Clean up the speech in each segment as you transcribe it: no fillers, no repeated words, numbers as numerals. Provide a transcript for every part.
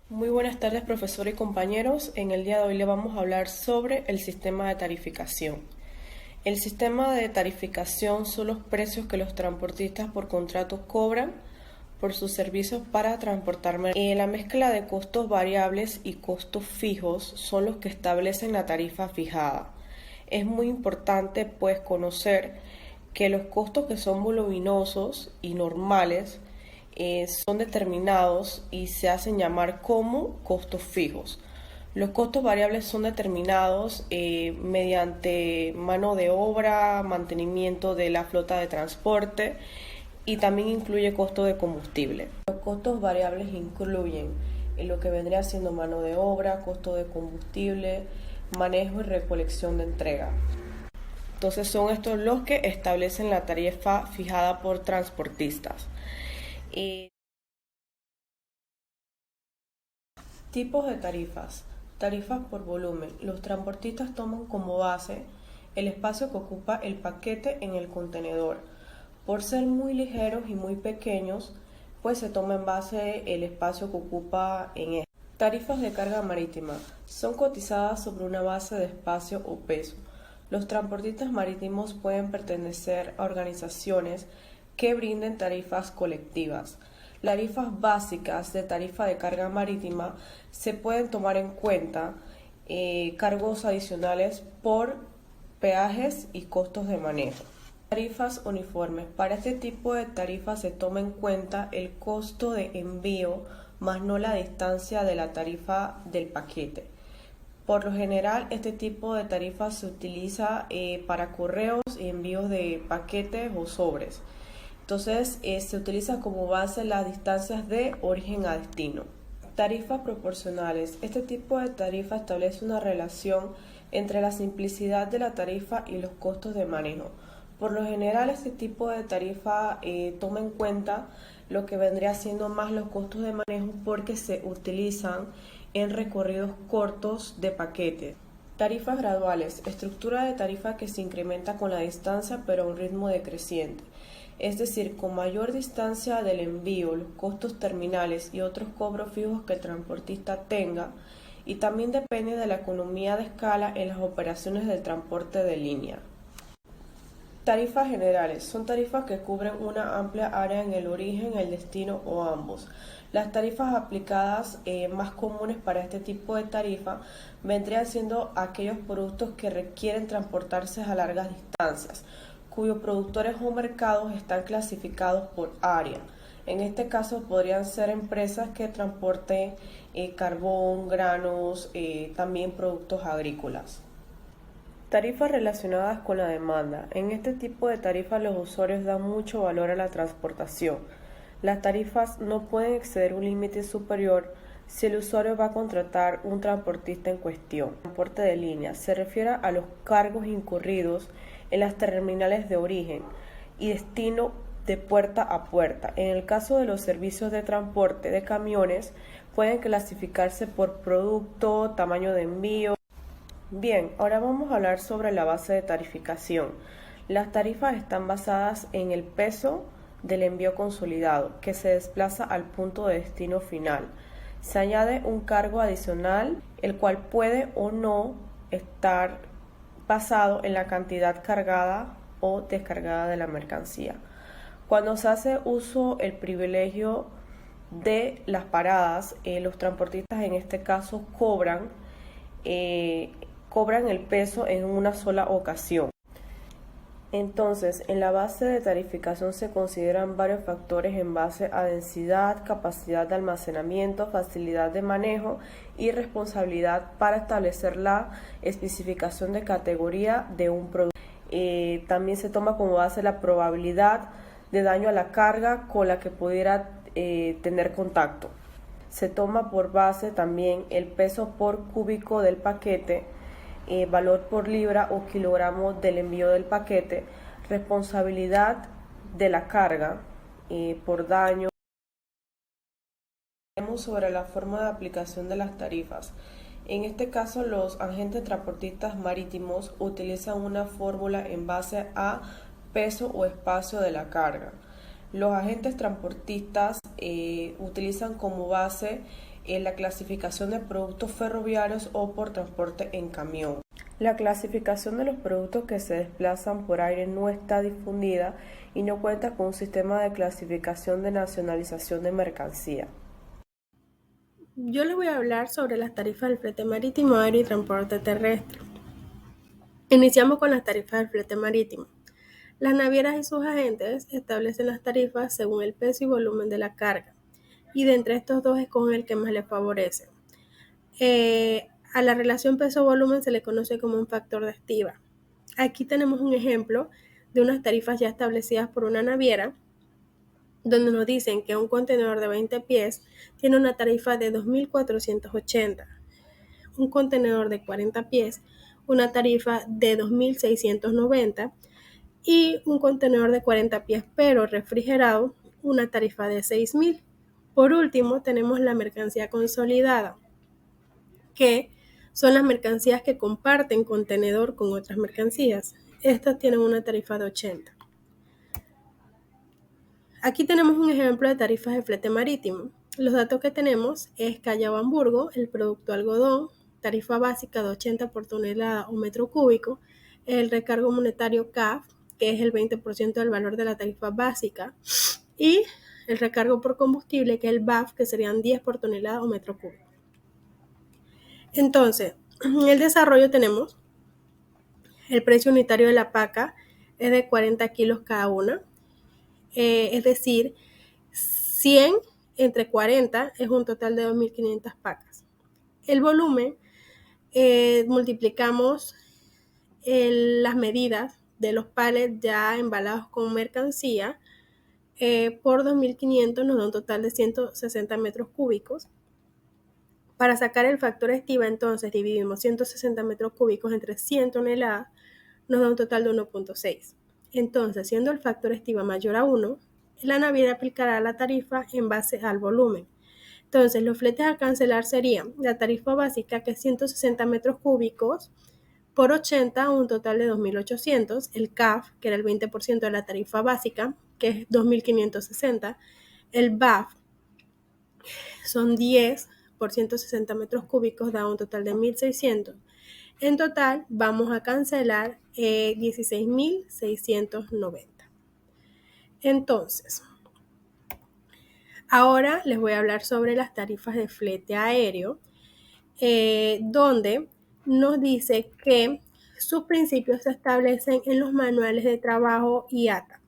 Muy buenas tardes, profesor y compañeros. En el día de hoy le vamos a hablar sobre el sistema de tarificación. El sistema de tarificación son los precios que los transportistas por contrato cobran por sus servicios para transportar mercancías. La mezcla de costos variables y costos fijos son los que establecen la tarifa fijada. Es muy importante pues conocer que los costos que son voluminosos y normales son determinados y se hacen llamar como costos fijos. Los costos variables son determinados mediante mano de obra, mantenimiento de la flota de transporte y también incluye costo de combustible. Los costos variables incluyen lo que vendría siendo mano de obra, costo de combustible, manejo y recolección de entrega. Entonces son estos los que establecen la tarifa fijada por transportistas. Eh, Tipos de tarifas. Tarifas por volumen. Los transportistas toman como base el espacio que ocupa el paquete en el contenedor. Por ser muy ligeros y muy pequeños, pues se toma en base el espacio que ocupa en él. Tarifas de carga marítima. Son cotizadas sobre una base de espacio o peso. Los transportistas marítimos pueden pertenecer a organizaciones que brinden tarifas colectivas. Las tarifas básicas de tarifa de carga marítima se pueden tomar en cuenta cargos adicionales por peajes y costos de manejo. Tarifas uniformes. Para este tipo de tarifas se toma en cuenta el costo de envío más no la distancia de la tarifa del paquete. Por lo general, este tipo de tarifa se utiliza para correos y envíos de paquetes o sobres. Entonces, se utiliza como base las distancias de origen a destino. Tarifas proporcionales. Este tipo de tarifa establece una relación entre la simplicidad de la tarifa y los costos de manejo. Por lo general, este tipo de tarifa toma en cuenta lo que vendría siendo más los costos de manejo porque se utilizan en recorridos cortos de paquetes. Tarifas graduales. Estructura de tarifa que se incrementa con la distancia pero a un ritmo decreciente. Es decir, con mayor distancia del envío, los costos terminales y otros cobros fijos que el transportista tenga, y también depende de la economía de escala en las operaciones del transporte de línea. Tarifas generales. Son tarifas que cubren una amplia área en el origen, el destino o ambos. Las tarifas aplicadas más comunes para este tipo de tarifa vendrían siendo aquellos productos que requieren transportarse a largas distancias, cuyos productores o mercados están clasificados por área. En este caso podrían ser empresas que transporten carbón, granos, también productos agrícolas. Tarifas relacionadas con la demanda. En este tipo de tarifas los usuarios dan mucho valor a la transportación. Las tarifas no pueden exceder un límite superior si el usuario va a contratar un transportista en cuestión. Transporte de línea se refiere a los cargos incurridos en las terminales de origen y destino de puerta a puerta. En el caso de los servicios de transporte de camiones, pueden clasificarse por producto, tamaño de envío. Bien, ahora vamos a hablar sobre la base de tarificación. Las tarifas están basadas en el peso del envío consolidado, que se desplaza al punto de destino final. Se añade un cargo adicional, el cual puede o no estar basado en la cantidad cargada o descargada de la mercancía. Cuando se hace uso el privilegio de las paradas, los transportistas en este caso cobran el peso en una sola ocasión. Entonces, en la base de tarificación se consideran varios factores en base a densidad, capacidad de almacenamiento, facilidad de manejo y responsabilidad para establecer la especificación de categoría de un producto. También se toma como base la probabilidad de daño a la carga con la que pudiera tener contacto. Se toma por base también el peso por cúbico del paquete, valor por libra o kilogramo del envío del paquete, responsabilidad de la carga por daño. Sobre la forma de aplicación de las tarifas. En este caso, los agentes transportistas marítimos utilizan una fórmula en base a peso o espacio de la carga. Los agentes transportistas utilizan como base la clasificación de productos ferroviarios o por transporte en camión. La clasificación de los productos que se desplazan por aire no está difundida y no cuenta con un sistema de clasificación de nacionalización de mercancía. Yo les voy a hablar sobre las tarifas del flete marítimo, aéreo y transporte terrestre. Iniciamos con las tarifas del flete marítimo. Las navieras y sus agentes establecen las tarifas según el peso y volumen de la carga, y de entre estos dos escogen el que más les favorece. A la relación peso-volumen se le conoce como un factor de estiba. Aquí tenemos un ejemplo de unas tarifas ya establecidas por una naviera, donde nos dicen que un contenedor de 20 pies tiene una tarifa de 2.480, un contenedor de 40 pies una tarifa de 2.690 y un contenedor de 40 pies pero refrigerado una tarifa de 6.000. Por último, tenemos la mercancía consolidada, que son las mercancías que comparten contenedor con otras mercancías. Estas tienen una tarifa de 80. Aquí tenemos un ejemplo de tarifas de flete marítimo. Los datos que tenemos es Callao Hamburgo, el producto algodón, tarifa básica de 80 por tonelada o metro cúbico, el recargo monetario CAF, que es el 20% del valor de la tarifa básica, y el recargo por combustible, que es el BAF, que serían 10 por tonelada o metro cúbico. Entonces, en el desarrollo tenemos el precio unitario de la paca es de 40 kilos cada una, es decir, 100 entre 40 es un total de 2.500 pacas. El volumen, multiplicamos las medidas de los palets ya embalados con mercancía por 2.500 nos da un total de 160 metros cúbicos. Para sacar el factor estiva, entonces dividimos 160 metros cúbicos entre 100 toneladas, nos da un total de 1.6. Entonces, siendo el factor estiva mayor a 1, la naviera aplicará la tarifa en base al volumen. Entonces, los fletes a cancelar serían la tarifa básica, que es 160 metros cúbicos, por 80, un total de 2.800. El CAF, que era el 20% de la tarifa básica, que es 2.560. El BAF son 10 por 160 metros cúbicos, da un total de 1.600. En total, vamos a cancelar 16.690. Entonces, ahora les voy a hablar sobre las tarifas de flete aéreo, donde nos dice que sus principios se establecen en los manuales de trabajo IATA.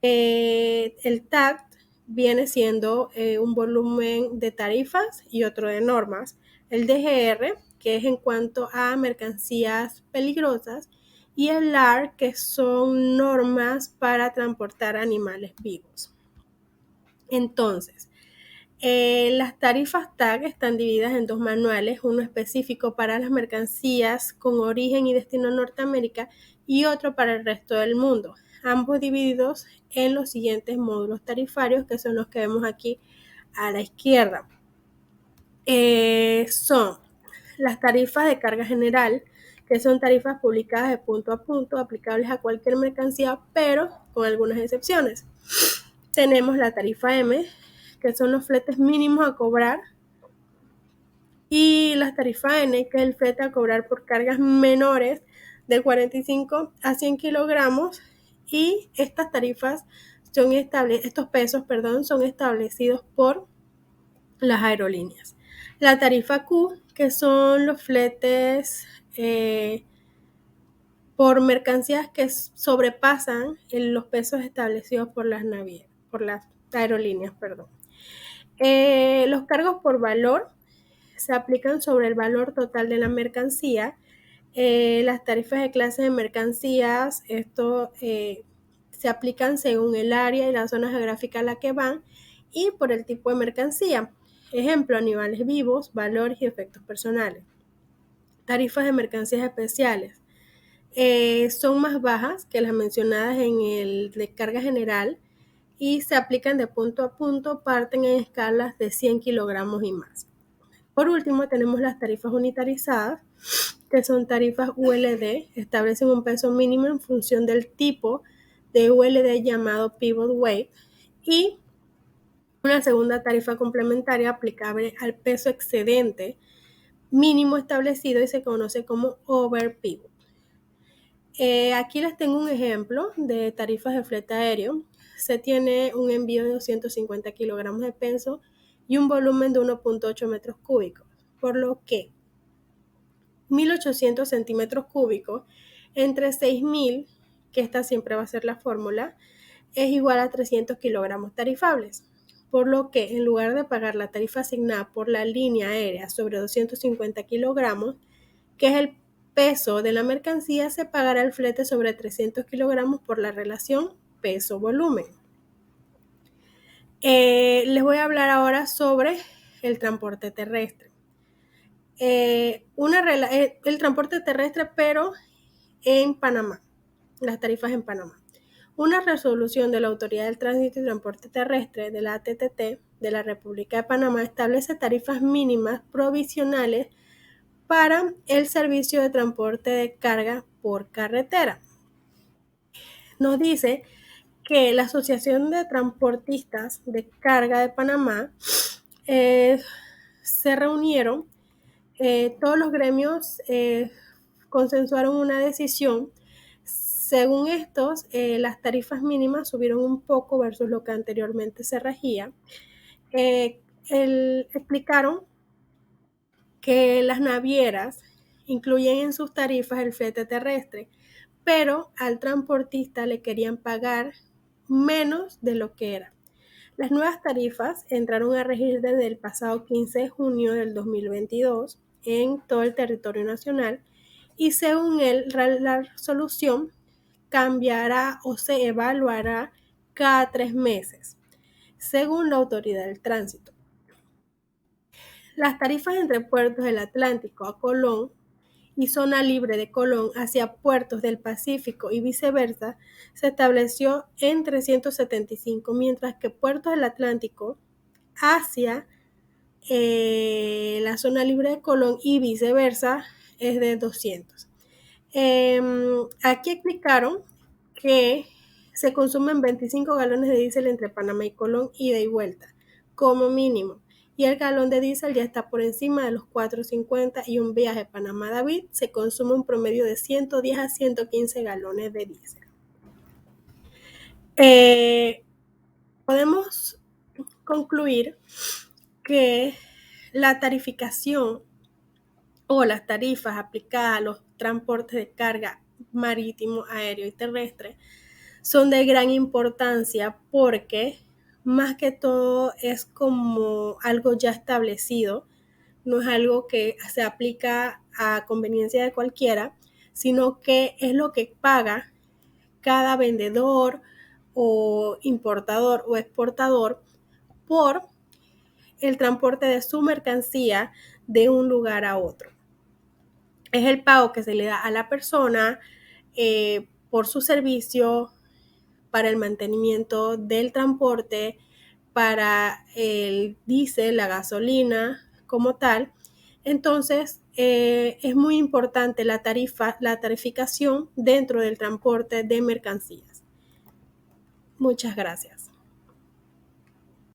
El TAC viene siendo un volumen de tarifas y otro de normas. El DGR, que es en cuanto a mercancías peligrosas, y el LAR, que son normas para transportar animales vivos. Entonces, las tarifas TAG están divididas en dos manuales, uno específico para las mercancías con origen y destino a Norteamérica y otro para el resto del mundo, ambos divididos en los siguientes módulos tarifarios, que son los que vemos aquí a la izquierda. Son las tarifas de carga general, que son tarifas publicadas de punto a punto, aplicables a cualquier mercancía, pero con algunas excepciones. Tenemos la tarifa M, que son los fletes mínimos a cobrar, y la tarifa N, que es el flete a cobrar por cargas menores de 45 a 100 kilogramos, y estas tarifas estos pesos, son establecidos por las aerolíneas. La tarifa Q, que son los fletes por mercancías que sobrepasan los pesos establecidos por las aerolíneas. Los cargos por valor se aplican sobre el valor total de la mercancía. Las tarifas de clase de mercancías, se aplican según el área y la zona geográfica a la que van y por el tipo de mercancía. Ejemplo, animales vivos, valores y efectos personales. Tarifas de mercancías especiales. Son más bajas que las mencionadas en el de carga general y se aplican de punto a punto, parten en escalas de 100 kilogramos y más. Por último, tenemos las tarifas unitarizadas, que son tarifas ULD, establecen un peso mínimo en función del tipo de ULD llamado pivot weight y Una segunda tarifa complementaria aplicable al peso excedente mínimo establecido y se conoce como over pivot. Aquí les tengo un ejemplo de tarifas de flete aéreo. Se tiene un envío de 250 kilogramos de peso y un volumen de 1.8 metros cúbicos, por lo que 1.800 centímetros cúbicos entre 6.000, que esta siempre va a ser la fórmula, es igual a 300 kilogramos tarifables, por lo que en lugar de pagar la tarifa asignada por la línea aérea sobre 250 kilogramos, que es el peso de la mercancía, se pagará el flete sobre 300 kilogramos por la relación peso-volumen. Les voy a hablar ahora sobre el transporte terrestre. El transporte terrestre, pero en Panamá, las tarifas en Panamá. Una resolución de la Autoridad del Tránsito y Transporte Terrestre, de la ATTT, de la República de Panamá, establece tarifas mínimas provisionales para el servicio de transporte de carga por carretera. Nos dice que la Asociación de Transportistas de Carga de Panamá se reunieron, todos los gremios consensuaron una decisión. Según estos, las tarifas mínimas subieron un poco versus lo que anteriormente se regía. Explicaron que las navieras incluyen en sus tarifas el flete terrestre, pero al transportista le querían pagar menos de lo que era. Las nuevas tarifas entraron a regir desde el pasado 15 de junio del 2022 en todo el territorio nacional y según él, la resolución cambiará o se evaluará cada 3 meses, según la Autoridad del Tránsito. Las tarifas entre puertos del Atlántico a Colón y zona libre de Colón hacia puertos del Pacífico y viceversa se estableció en 375, mientras que puertos del Atlántico hacia la zona libre de Colón y viceversa es de 200. Aquí explicaron que se consumen 25 galones de diésel entre Panamá y Colón ida y vuelta, como mínimo. Y el galón de diésel ya está por encima de los 4.50 y un viaje Panamá-David se consume un promedio de 110 a 115 galones de diésel. Podemos concluir que la tarificación o las tarifas aplicadas a los transportes de carga marítimo, aéreo y terrestre son de gran importancia porque más que todo es como algo ya establecido, no es algo que se aplica a conveniencia de cualquiera, sino que es lo que paga cada vendedor o importador o exportador por el transporte de su mercancía de un lugar a otro. Es el pago que se le da a la persona por su servicio, para el mantenimiento del transporte, para el diésel, la gasolina como tal. Entonces, es muy importante la tarificación dentro del transporte de mercancías. Muchas gracias.